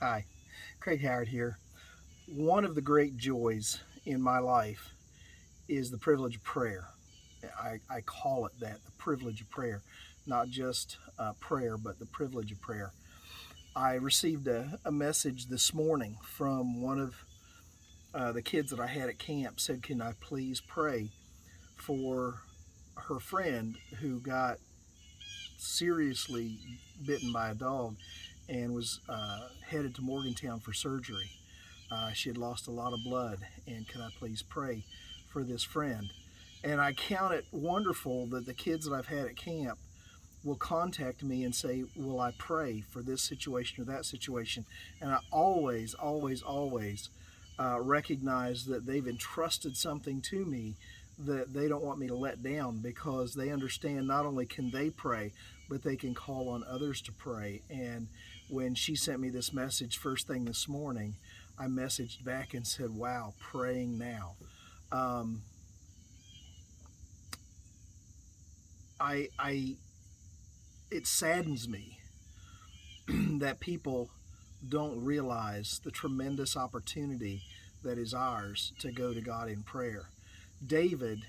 Hi, Craig Howard here. One of the great joys in my life is the privilege of prayer. I call it that, the privilege of prayer. Not just prayer, but the privilege of prayer. I received a message this morning from one of the kids that I had at camp, said, "Can I please pray for her friend who got seriously bitten by a dog and was headed to Morgantown for surgery. She had lost a lot of blood, and can I please pray for this friend?" And I count it wonderful that the kids that I've had at camp will contact me and say, "Will I pray for this situation or that situation?" And I always, always, always recognize that they've entrusted something to me that they don't want me to let down, because they understand not only can they pray, but they can call on others to pray. And when she sent me this message first thing this morning, I messaged back and said, "Wow, praying now." Um, I it saddens me that people don't realize the tremendous opportunity that is ours to go to God in prayer. David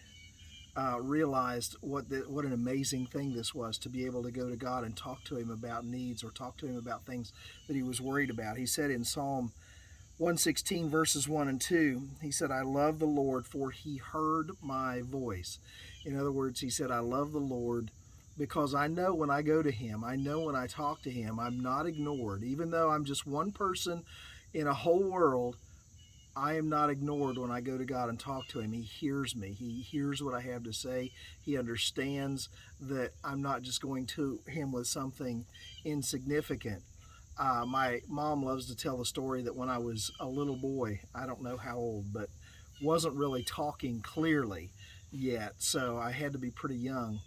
realized what an amazing thing this was, to be able to go to God and talk to Him about needs, or talk to Him about things that he was worried about. He said in Psalm 116 verses 1 and 2, he said, "I love the Lord, for He heard my voice." In other words, he said, "I love the Lord because I know when I go to Him, I know when I talk to Him, I'm not ignored. Even though I'm just one person in a whole world, I am not ignored when I go to God and talk to Him. He hears me. He hears what I have to say. He understands that I'm not just going to Him with something insignificant." My mom loves to tell the story that when I was a little boy, I don't know how old, but wasn't really talking clearly yet, so I had to be pretty young.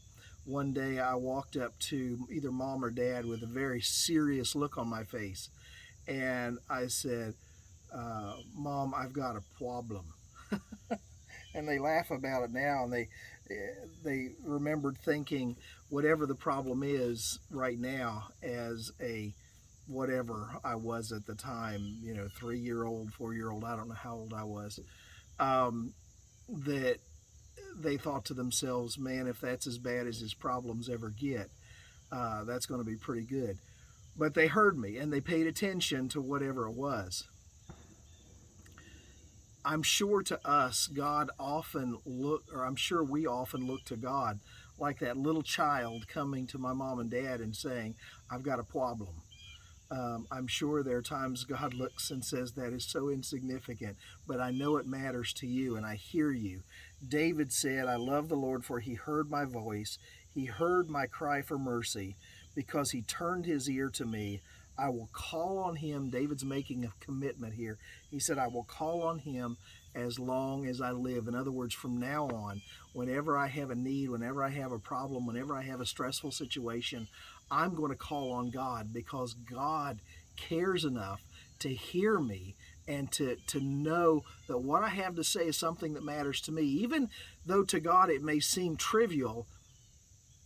One day I walked up to either mom or dad with a very serious look on my face, and I said, "Mom, I've got a problem." And they laugh about it now, and they remembered thinking whatever the problem is right now, as a whatever I was at the time, 3-year old, 4-year old, I don't know how old I was, that they thought to themselves, "Man, if that's as bad as his problems ever get, that's going to be pretty good." But they heard me and they paid attention to whatever it was. I'm sure to us, God often look, or I'm sure we often look to God like that little child coming to my mom and dad and saying, "I've got a problem." I'm sure there are times God looks and says, "That is so insignificant, but I know it matters to you, and I hear you." David said, "I love the Lord, for He heard my voice. He heard my cry for mercy, because He turned His ear to me. I will call on Him." David's making a commitment here. He said, "I will call on Him as long as I live." In other words, from now on, whenever I have a need, whenever I have a problem, whenever I have a stressful situation, I'm going to call on God, because God cares enough to hear me, and to know that what I have to say is something that matters to me. Even though to God it may seem trivial,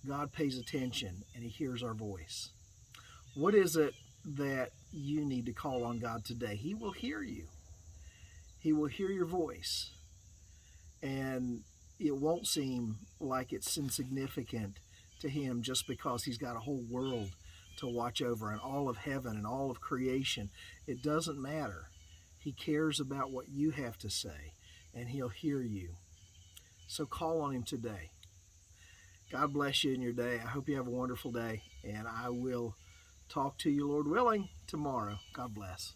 God pays attention and He hears our voice. What is it that you need to call on God today? He will hear you. He will hear your voice. And it won't seem like it's insignificant to Him, just because He's got a whole world to watch over, and all of heaven and all of creation. It doesn't matter. He cares about what you have to say, and He'll hear you. So call on Him today. God bless you in your day. I hope you have a wonderful day, and I will talk to you, Lord willing, tomorrow. God bless.